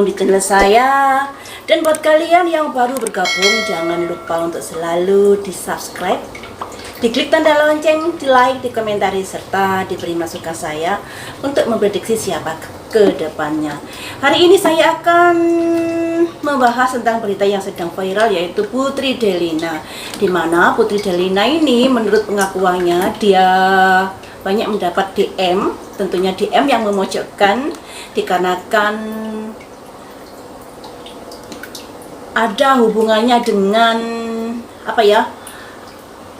bergabung di channel saya. Dan buat kalian yang baru bergabung, jangan lupa untuk selalu di subscribe, diklik tanda lonceng, di like, di komentari, serta diberi masukan saya untuk memprediksi siapa ke depannya. Hari ini saya akan membahas tentang berita yang sedang viral, yaitu Putri Delina. Dimana Putri Delina ini menurut pengakuannya dia banyak mendapat DM, tentunya DM yang memojokkan dikarenakan ada hubungannya dengan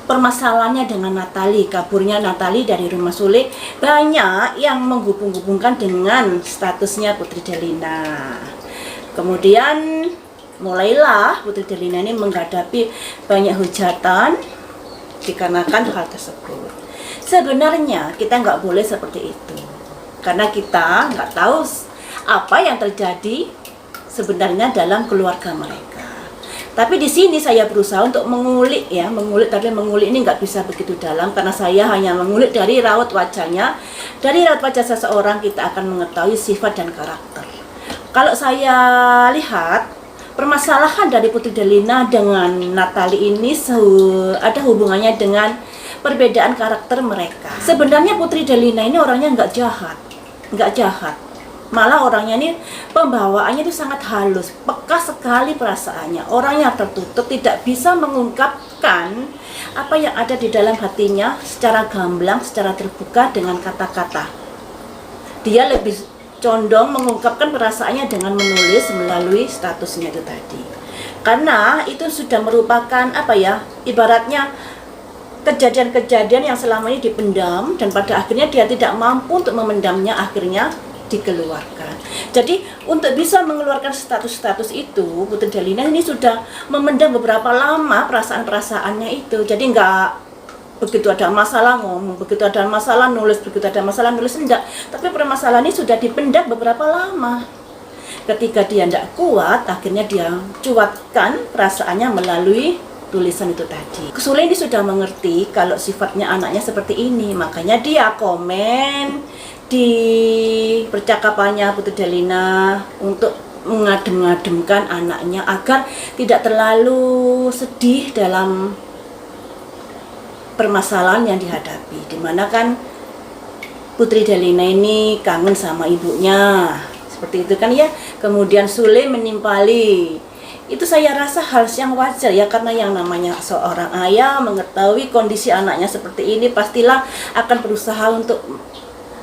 permasalahannya dengan Natali, kaburnya Natali dari rumah Sule. Banyak yang menghubung-hubungkan dengan statusnya Putri Delina. Kemudian mulailah Putri Delina ini menghadapi banyak hujatan dikarenakan hal tersebut. Sebenarnya kita nggak boleh seperti itu, karena kita nggak tahu apa yang terjadi sebenarnya dalam keluarga mereka. Tapi di sini saya berusaha untuk mengulik, tapi mengulik ini nggak bisa begitu dalam, karena saya hanya mengulik dari raut wajahnya. Dari raut wajah seseorang kita akan mengetahui sifat dan karakter. Kalau saya lihat permasalahan dari Putri Delina dengan Natali ini ada hubungannya dengan perbedaan karakter mereka. Sebenarnya Putri Delina ini orangnya nggak jahat. Malah orangnya ini pembawaannya itu sangat halus, peka sekali perasaannya. Orangnya tertutup, tidak bisa mengungkapkan apa yang ada di dalam hatinya secara gamblang, secara terbuka dengan kata-kata. Dia lebih condong mengungkapkan perasaannya dengan menulis melalui statusnya itu tadi. Karena itu sudah merupakan ibaratnya kejadian-kejadian yang selama ini dipendam, dan pada akhirnya dia tidak mampu untuk memendamnya, akhirnya dikeluarkan. Jadi untuk bisa mengeluarkan status-status itu, Putri Delina ini sudah memendam beberapa lama perasaan-perasaannya itu. Jadi nggak begitu ada masalah ngomong, begitu ada masalah nulis, begitu ada masalah nulis, enggak. Tapi permasalahan ini sudah dipendam beberapa lama. Ketika dia tidak kuat, akhirnya dia cuatkan perasaannya melalui tulisan itu tadi. Sule ini sudah mengerti kalau sifatnya anaknya seperti ini, makanya dia komen di percakapannya Putri Delina untuk mengadem-ademkan anaknya agar tidak terlalu sedih dalam permasalahan yang dihadapi. Dimana kan Putri Delina ini kangen sama ibunya, seperti itu kan ya. Kemudian Sule menimpali. Itu saya rasa hal yang wajar ya, karena yang namanya seorang ayah mengetahui kondisi anaknya seperti ini, pastilah akan berusaha untuk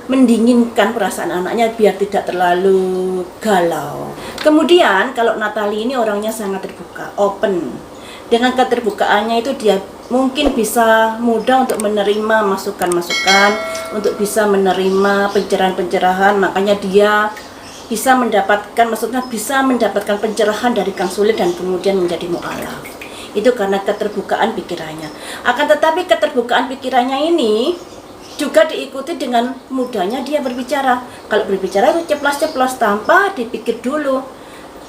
mendinginkan perasaan anaknya biar tidak terlalu galau. Kemudian kalau Natali ini orangnya sangat terbuka, open. Dengan keterbukaannya itu dia mungkin bisa mudah untuk menerima masukan-masukan, untuk bisa menerima pencerahan-pencerahan, makanya dia bisa mendapatkan pencerahan dari Kang Sule dan kemudian menjadi mu'alaf. Itu karena keterbukaan pikirannya. Akan tetapi keterbukaan pikirannya ini juga diikuti dengan mudahnya dia berbicara. Kalau berbicara itu ceplos-ceplos tanpa dipikir dulu.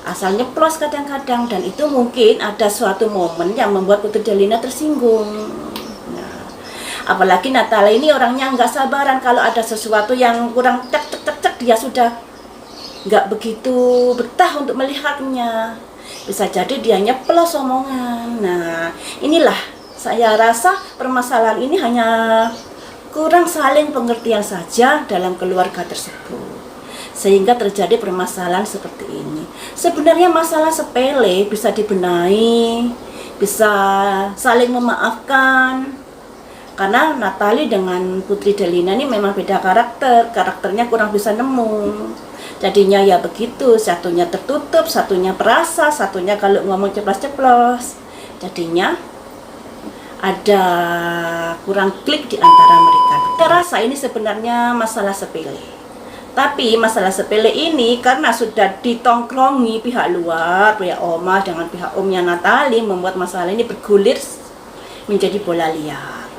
Asal nyeplos kadang-kadang, dan itu mungkin ada suatu momen yang membuat Putri Delina tersinggung. Nah, apalagi Natali ini orangnya nggak sabaran, kalau ada sesuatu yang kurang cek dia sudah nggak begitu betah untuk melihatnya. Bisa jadi dia nyeplos omongan. Nah, inilah saya rasa permasalahan ini hanya kurang saling pengertian saja dalam keluarga tersebut, sehingga terjadi permasalahan seperti ini. Sebenarnya masalah sepele, bisa dibenahi, bisa saling memaafkan. Karena Natali dengan Putri Delina ini memang beda karakternya kurang bisa nemu. Jadinya ya begitu, satunya tertutup, satunya perasa, satunya kalau ngomong ceplos-ceplos. Jadinya ada kurang klik di antara mereka. Saya rasa ini sebenarnya masalah sepele. Tapi masalah sepele ini karena sudah ditongkrongi pihak luar, pihak Oma dengan pihak omnya Natali, membuat masalah ini bergulir menjadi bola liar.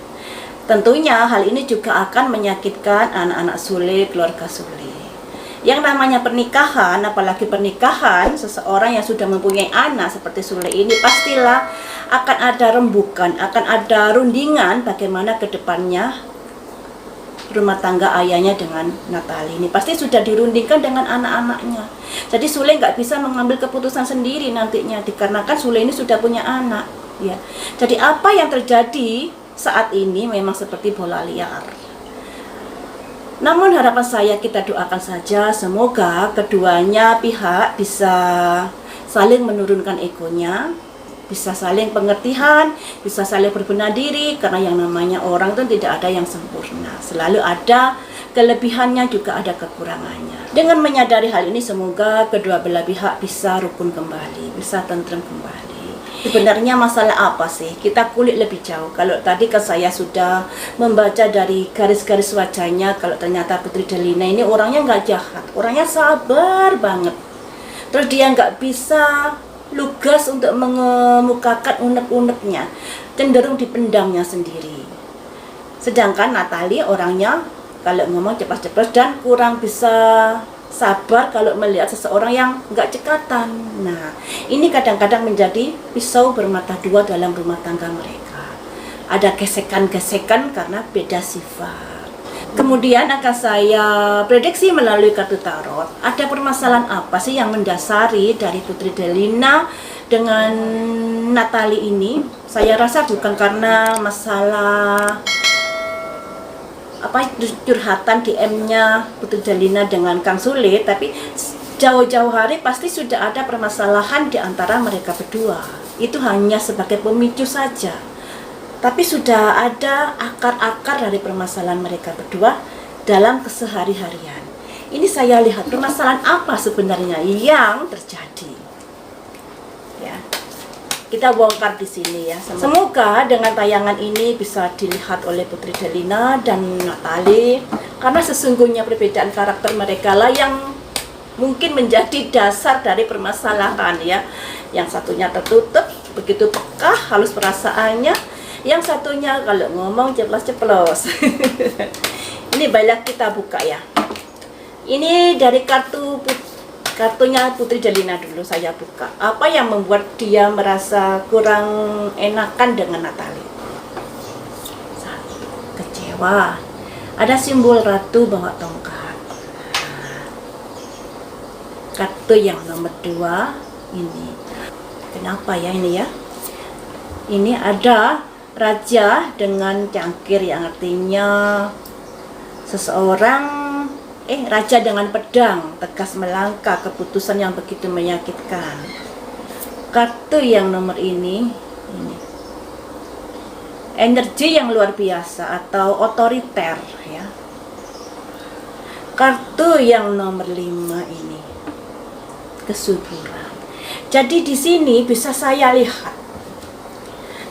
Tentunya hal ini juga akan menyakitkan anak-anak Sule, keluarga Sule. Yang namanya pernikahan, apalagi pernikahan seseorang yang sudah mempunyai anak seperti Sule ini, pastilah akan ada rembukan, akan ada rundingan bagaimana ke depannya rumah tangga ayahnya dengan Natalie ini. Pasti sudah dirundingkan dengan anak-anaknya. Jadi Sule nggak bisa mengambil keputusan sendiri nantinya, dikarenakan Sule ini sudah punya anak. Ya. Jadi apa yang terjadi saat ini memang seperti bola liar. Namun harapan saya, kita doakan saja semoga keduanya pihak bisa saling menurunkan egonya, bisa saling pengertian, bisa saling berbenah diri, karena yang namanya orang itu tidak ada yang sempurna. Selalu ada kelebihannya, juga ada kekurangannya. Dengan menyadari hal ini, semoga kedua belah pihak bisa rukun kembali, bisa tentrem kembali. Sebenarnya masalah apa sih? Kita kulik lebih jauh. Kalau tadi kan saya sudah membaca dari garis-garis wajahnya, kalau ternyata Putri Delina ini orangnya nggak jahat, orangnya sabar banget. Terus dia nggak bisa lugas untuk mengemukakan unek-uneknya, cenderung dipendamnya sendiri. Sedangkan Natalie orangnya kalau ngomong cepat-cepat dan kurang bisa sabar kalau melihat seseorang yang nggak cekatan. Nah, ini kadang-kadang menjadi pisau bermata dua dalam rumah tangga mereka. Ada gesekan-gesekan karena beda sifat. Kemudian akan saya prediksi melalui kartu tarot, ada permasalahan apa sih yang mendasari dari Putri Delina dengan Natalie ini. Saya rasa bukan karena masalah curhatan DM-nya Putri Delina dengan Kang Sule, tapi jauh-jauh hari pasti sudah ada permasalahan di antara mereka berdua. Itu hanya sebagai pemicu saja. Tapi sudah ada akar-akar dari permasalahan mereka berdua dalam kesehari-harian. Ini saya lihat permasalahan apa sebenarnya yang terjadi. Ya. Kita bongkar di sini ya. Semoga dengan tayangan ini bisa dilihat oleh Putri Delina dan Natalie, karena sesungguhnya perbedaan karakter mereka lah yang mungkin menjadi dasar dari permasalahan ya. Yang satunya tertutup, begitu peka, halus perasaannya. Yang satunya kalau ngomong ceplos-ceplos. Ini banyak kita buka ya. Ini dari kartunya Putri Delina dulu saya buka. Apa yang membuat dia merasa kurang enakan dengan Natalie? Satu, kecewa. Ada simbol ratu bawa tongkat. Kartu yang nomor 2 ini. Kenapa ya ini ya? Ini ada raja dengan cangkir, yang artinya seseorang raja dengan pedang tegas melangkah, keputusan yang begitu menyakitkan. Kartu yang nomor ini energi yang luar biasa atau otoriter ya. Kartu yang nomor 5 ini kesuburan. Jadi di sini bisa saya lihat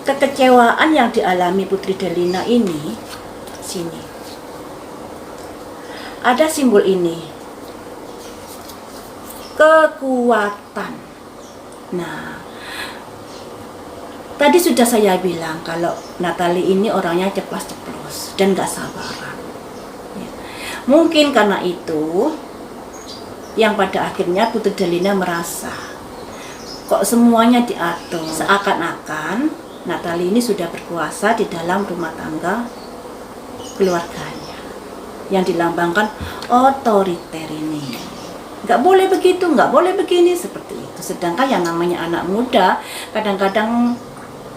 kekecewaan yang dialami Putri Delina ini. Sini ada simbol ini, kekuatan. Nah, tadi sudah saya bilang kalau Natalie ini orangnya ceplas-ceplos dan gak sabaran ya. Mungkin karena itu yang pada akhirnya Putri Delina merasa kok semuanya diatur, seakan-akan Natalie ini sudah berkuasa di dalam rumah tangga keluarganya, yang dilambangkan otoriter ini. Nggak boleh begitu, nggak boleh begini, seperti itu. Sedangkan yang namanya anak muda kadang-kadang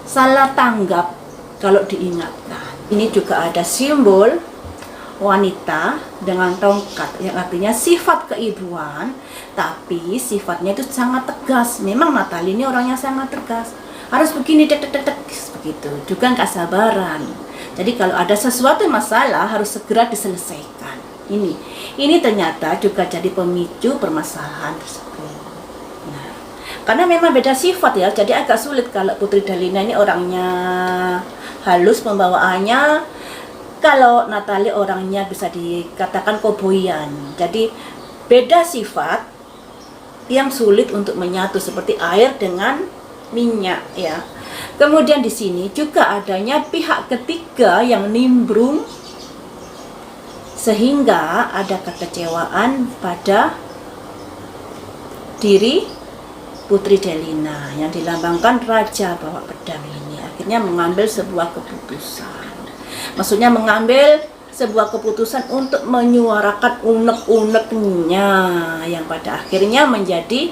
salah tanggap kalau diingatkan. Ini juga ada simbol wanita dengan tongkat, yang artinya sifat keibuan, tapi sifatnya itu sangat tegas. Memang Natalie ini orangnya sangat tegas. Harus begini, begitu. Juga nggak sabaran. Jadi kalau ada sesuatu masalah harus segera diselesaikan. Ini ternyata juga jadi pemicu permasalahan tersebut. Nah, karena memang beda sifat ya, jadi agak sulit kalau Putri Delina ini orangnya halus pembawaannya. Kalau Natalie orangnya bisa dikatakan koboyan. Jadi beda sifat yang sulit untuk menyatu, seperti air dengan minyak ya. Kemudian di sini juga adanya pihak ketiga yang nimbrung, sehingga ada kekecewaan pada diri Putri Delina yang dilambangkan raja bawa pedang ini. Akhirnya mengambil sebuah keputusan. Maksudnya mengambil sebuah keputusan untuk menyuarakan unek-uneknya yang pada akhirnya menjadi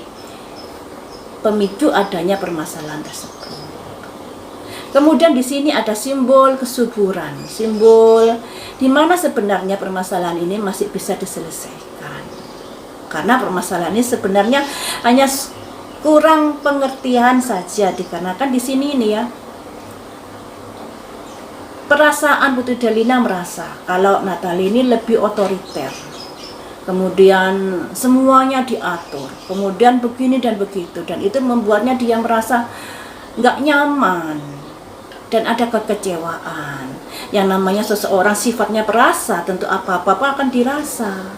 pemicu adanya permasalahan tersebut. Kemudian di sini ada simbol kesuburan, simbol di mana sebenarnya permasalahan ini masih bisa diselesaikan. Karena permasalahan ini sebenarnya hanya kurang pengertian saja, dikarenakan di sini ini ya, perasaan Putri Delina merasa kalau Natalie ini lebih otoriter. Kemudian semuanya diatur, kemudian begini dan begitu, dan itu membuatnya dia merasa nggak nyaman dan ada kekecewaan. Yang namanya seseorang sifatnya perasa, tentu apa-apa akan dirasa.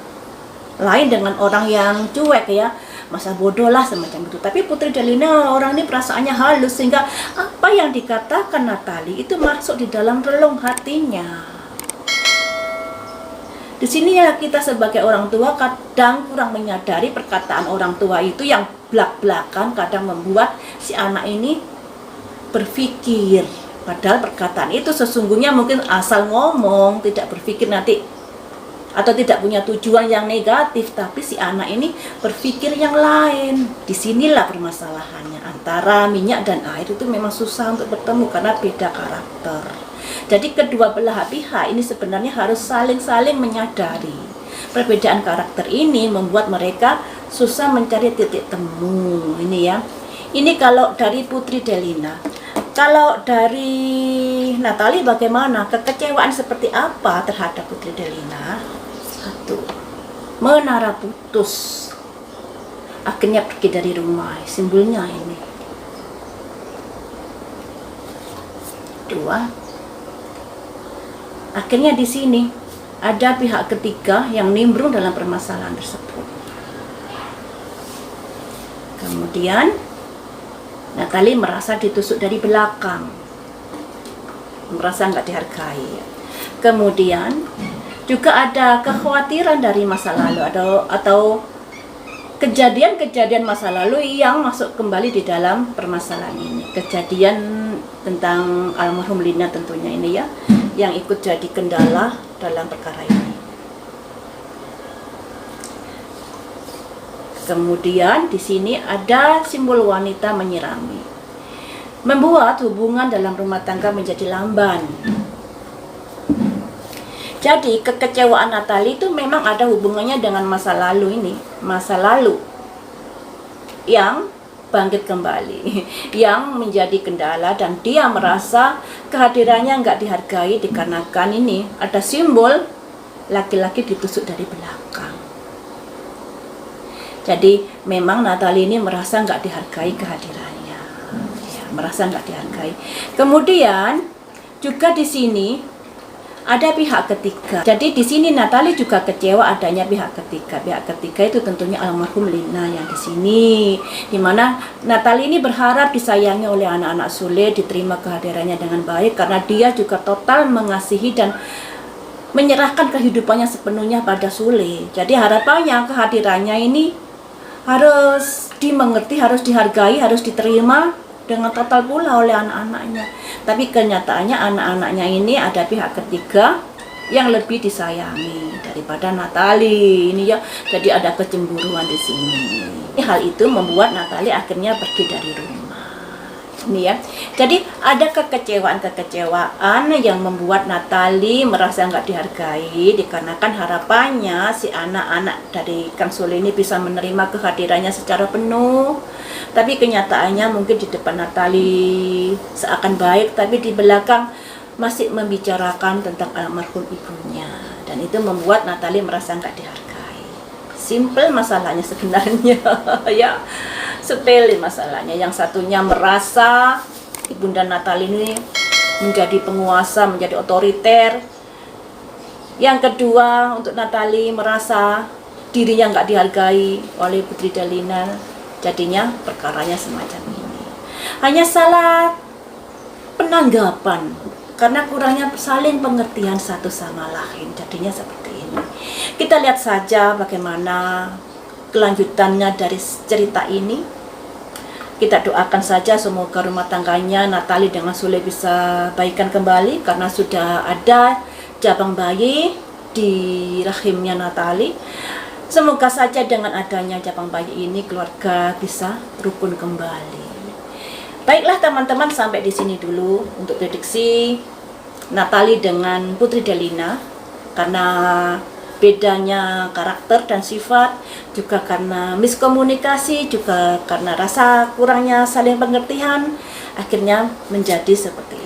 Lain dengan orang yang cuek ya, masa bodoh lah semacam itu. Tapi Putri Delina orang ini perasaannya halus, sehingga apa yang dikatakan Natalie itu masuk di dalam relung hatinya. Di sini ya, kita sebagai orang tua kadang kurang menyadari perkataan orang tua itu yang belak-belakan kadang membuat si anak ini berpikir. Padahal perkataan itu sesungguhnya mungkin asal ngomong, tidak berpikir nanti atau tidak punya tujuan yang negatif, tapi si anak ini berpikir yang lain. Disinilah permasalahannya, antara minyak dan air itu memang susah untuk bertemu karena beda karakter. Jadi kedua belah pihak ini sebenarnya harus saling-saling menyadari perbedaan karakter ini membuat mereka susah mencari titik temu. Ini ya, ini kalau dari Putri Delina. Kalau dari Natalie bagaimana? Kekecewaan seperti apa terhadap Putri Delina? 1. Menara putus. Akhirnya pergi dari rumah. Simbolnya ini. 2. Akhirnya di sini ada pihak ketiga yang nimbrung dalam permasalahan tersebut. Kemudian Natalie merasa ditusuk dari belakang, merasa nggak dihargai. Kemudian juga ada kekhawatiran dari masa lalu atau kejadian-kejadian masa lalu yang masuk kembali di dalam permasalahan ini. Kejadian tentang almarhum Lina tentunya ini ya, yang ikut jadi kendala dalam perkara ini. Kemudian di sini ada simbol wanita menyirami, membuat hubungan dalam rumah tangga menjadi lamban. Jadi kekecewaan Natalie itu memang ada hubungannya dengan masa lalu ini, masa lalu yang bangkit kembali, yang menjadi kendala, dan dia merasa kehadirannya nggak dihargai dikarenakan ini ada simbol laki-laki ditusuk dari belakang. Jadi memang Natalie ini merasa nggak dihargai kehadirannya, ya, merasa nggak dihargai. Kemudian juga di sini ada pihak ketiga. Jadi di sini Natalie juga kecewa adanya pihak ketiga. Pihak ketiga itu tentunya almarhum Lina yang di sini, dimana Natalie ini berharap disayangi oleh anak-anak Sule, diterima kehadirannya dengan baik karena dia juga total mengasihi dan menyerahkan kehidupannya sepenuhnya pada Sule. Jadi harapannya kehadirannya ini harus dimengerti, harus dihargai, harus diterima dengan total pula oleh anak-anaknya. Tapi kenyataannya anak-anaknya ini ada pihak ketiga yang lebih disayangi daripada Natalie ini ya. Jadi ada kecemburuan di sini. Hal itu membuat Natalie akhirnya pergi dari rumah. Ini ya. Jadi ada kekecewaan yang membuat Natalie merasa nggak dihargai dikarenakan harapannya si anak-anak dari Kang Sule ini bisa menerima kehadirannya secara penuh. Tapi kenyataannya mungkin di depan Natalie seakan baik, tapi di belakang masih membicarakan tentang almarhum ibunya, dan itu membuat Natalie merasa nggak dihargai. Simple masalahnya sebenarnya ya, sepele masalahnya. Yang satunya merasa ibunda Natalie ini menjadi penguasa, menjadi otoriter. Yang kedua, untuk Natalie merasa dirinya nggak dihargai oleh Putri Delina. Jadinya perkaranya semacam ini. Hanya salah penanggapan karena kurangnya saling pengertian satu sama lain. Jadinya seperti ini. Kita lihat saja bagaimana kelanjutannya dari cerita ini. Kita doakan saja semoga rumah tangganya Natalie dengan Sule bisa baikan kembali karena sudah ada jabang bayi di rahimnya Natali. Semoga saja dengan adanya jabang bayi ini keluarga bisa rukun kembali. Baiklah teman-teman, sampai di sini dulu untuk prediksi Natali dengan Putri Delina, karena bedanya karakter dan sifat, juga karena miskomunikasi, juga karena rasa kurangnya saling pengertian, akhirnya menjadi seperti